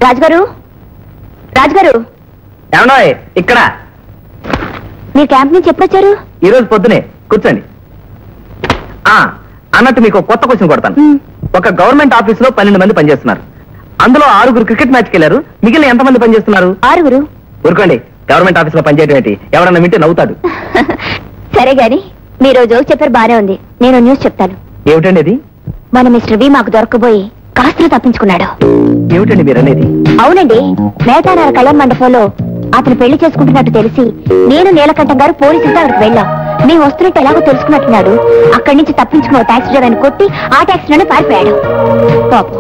రాజుగారు, రాజుగారు ఏమన్నా ఇక్కడ మీరు క్యాంప్ నుంచి ఎప్పుడు వచ్చారు? ఈ రోజు పొద్దునే. కూర్చోండి. అన్నట్టు మీకు కొత్త క్వశ్చన్ కొడతాను. ఒక గవర్నమెంట్ ఆఫీస్ లో 12 మంది పనిచేస్తున్నారు. అందులో 6 క్రికెట్ మ్యాచ్కి వెళ్ళారు. మిగిలిన ఎంతమంది పనిచేస్తున్నారు? 6. ఊరుకోండి, గవర్నమెంట్ ఆఫీస్ లో పనిచేయడం ఏంటి? ఎవరన్నా వింటే నవ్వుతాడు. సరే గాని మీరు జోక్ చెప్పారు, బానే ఉంది. నేను న్యూస్ చెప్తాను. ఏమిటండి అది? మన మిస్టర్ వి మాకు దొరకబోయి కాస్త్ర తప్పించుకున్నాడు. ఏమిటండి మీరు అనేది? అవునండి, మేటానార కళ్యాణ మండపంలో అతను పెళ్లి చేసుకుంటున్నట్టు తెలిసి నేను నీలకంఠం గారు పోలీసులతో అక్కడికి వెళ్ళాం. మేము వస్తున్నట్టు ఎలాగో తెలుసుకున్నట్టున్నాడు. అక్కడి నుంచి తప్పించుకున్న టాక్సీ డ్రైవర్ని కొట్టి ఆ టాక్సీలోనే పారిపోయాడు. పాపం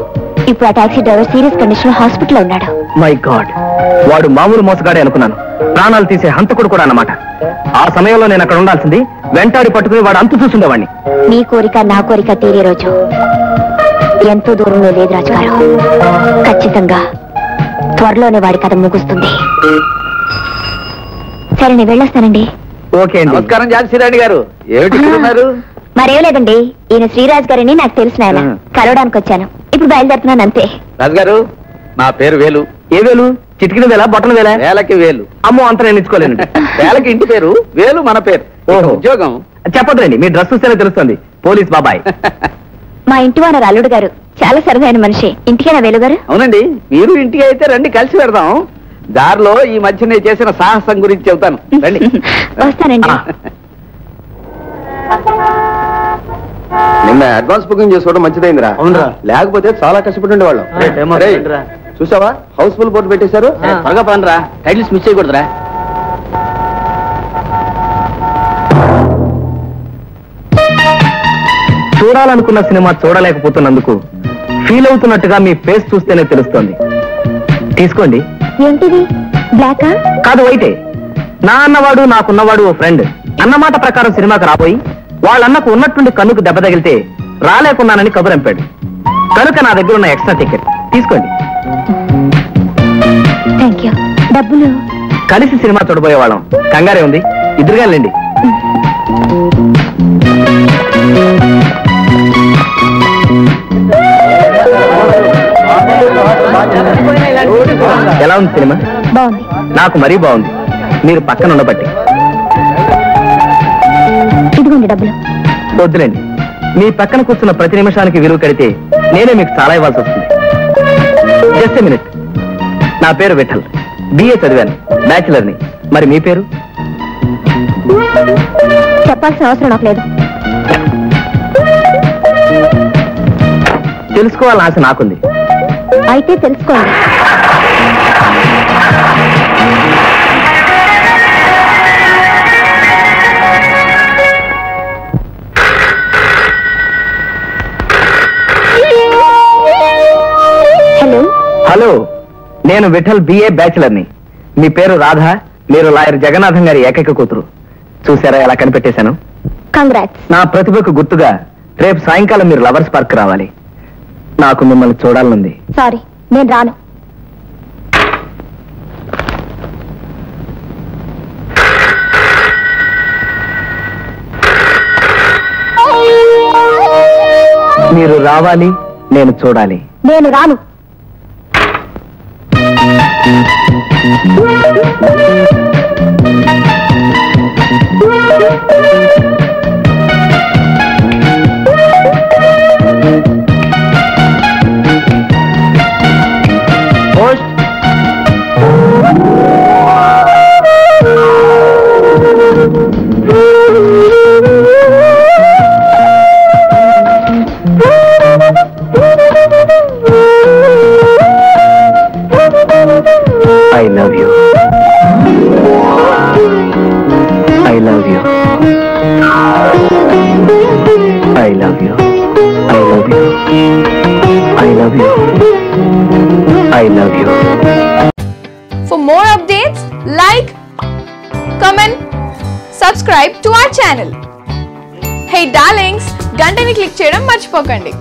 ఇప్పుడు ఆ టాక్సీ డ్రైవర్ సీరియస్ కండిషన్ లో హాస్పిటల్లో ఉన్నాడు. మై గాడ్, వాడు మామూలు మోసగాడే అనుకున్నాను. ప్రాణాలు తీసే హంతకుడు కూడా అన్నమాట. ఆ సమయంలో నేను అక్కడ ఉండాల్సింది. వెంటాడి పట్టుకుని వాడు అంతు చూస్తుండేవాడిని. మీ కోరిక నా కోరిక తీరే రోజు ఎంతో దూరంలో లేదు రాజుగారు. ఖచ్చితంగా త్వరలోనే వాడి కథ ముగుస్తుంది. సరే, నేను వెళ్ళొస్తానండి. ఓకే అండి. నమస్కారం జాన్సీరాణి గారు. ఏమిటి ఉన్నారు? మరేం లేదండి, ఈయన శ్రీరాజ్ గారని నాకు తెలిసిన ఆయన. కలవడానికి వచ్చాను. ఇప్పుడు బయలుదేరుతున్నాను అంతే. రాజుగారు, నా పేరు వేలు. ఏ వేలు? చిటికిన వేల, బొట్టన వేల? వేలకి వేలు. అమ్మో, అంత నేను ఇచ్చుకోలేను. వేలకి ఇంటి పేరు, వేలు మన పేరు. ఓహో. ఉద్యోగం చెప్పదులేండి, మీ డ్రెస్ చూస్తేనే తెలుస్తుంది. పోలీస్ బాబాయ్. మా ఇంటి వానర్ అల్లుడు గారు చాలా సరదైన మనిషి. ఇంటికేనా వేలు గారు? అవునండి, మీరు ఇంటికి అయితే రండి, కలిసి పెడదాం. దారిలో ఈ మధ్య నేను చేసిన సాహసం గురించి చెబుతాను, రండి. వస్తానండి. నిన్న అడ్వాన్స్ బుకింగ్ చేసుకోవడం మంచిదైందిరా. అవునరా, లేకపోతే చాలా కష్టపడి ఉండేవాళ్ళం. చూసావా, హౌస్ఫుల్ బోర్డు పెట్టేశారు. బాగా పనిరా, టైటిల్స్ మిస్ చేయకూడదురా. చూడాలనుకున్న సినిమా చూడలేకపోతున్నందుకు ఫీల్ అవుతున్నట్టుగా మీ ఫేస్ చూస్తేనే తెలుస్తోంది. తీసుకోండి. ఏంటిది, బ్లాకా? కాదు, వైటే. నా అన్నవాడు నాకున్నవాడు ఓ ఫ్రెండ్. అన్నమాట ప్రకారం సినిమాకి రాబోయి వాళ్ళన్నకు ఉన్నట్టుండి కన్నుకు దెబ్బ తగిలితే రాలేకున్నానని కబురంపాడు. కనుక నా దగ్గర ఉన్న ఎక్స్ట్రా టికెట్ తీసుకోండి. Thank you. డబ్బులు? కలిసి సినిమా చూడబోయే వాళ్ళం, కంగారే ఉంది. ఇద్దరుగా వెళ్ళండి. ఎలా ఉంది సినిమా? బాగుంది. నాకు మరీ బాగుంది. మీరు పక్కన ఉండబట్టి. ఇదిగోండి డబ్బులు. వద్దులేండి, మీ పక్కన కూర్చున్న ప్రతి నిమిషానికి విలువ కడితే నేనే మీకు చాలా ఇవ్వాల్సి వస్తుంది. Just a minute. నా పేరు విఠల్, బిఏ చదివాను, బ్యాచిలర్ని. మరి మీ పేరు? చెప్పాల్సిన అవసరం నాకు లేదు. తెలుసుకోవాలని ఆశ నాకుంది. అయితే తెలుసుకోండి. హలో. హలో, నేను విఠల్, బిఏ బ్యాచిలర్ని. మీ పేరు రాధ, మీరు లాయర్ జగన్నాథం గారి ఏకైక కూతురు. చూసారా ఎలా కనిపెట్టేశాను? కంగ్రాట్స్. నా ప్రతిభకు గుర్తుగా రేపు సాయంకాలం మీరు లవర్స్ పార్క్ రావాలి. నాకు మిమ్మల్ని చూడాలనుంది. సారీ, నేను రాను. మీరు రావాలి, నేను చూడాలి. నేను రాను. Post. I love you. I love you. I love you. I love you. I love you. I love you. For more updates, like, comment, subscribe to our channel. Hey darlings, గంటని click చేయడం మర్చిపోకండి.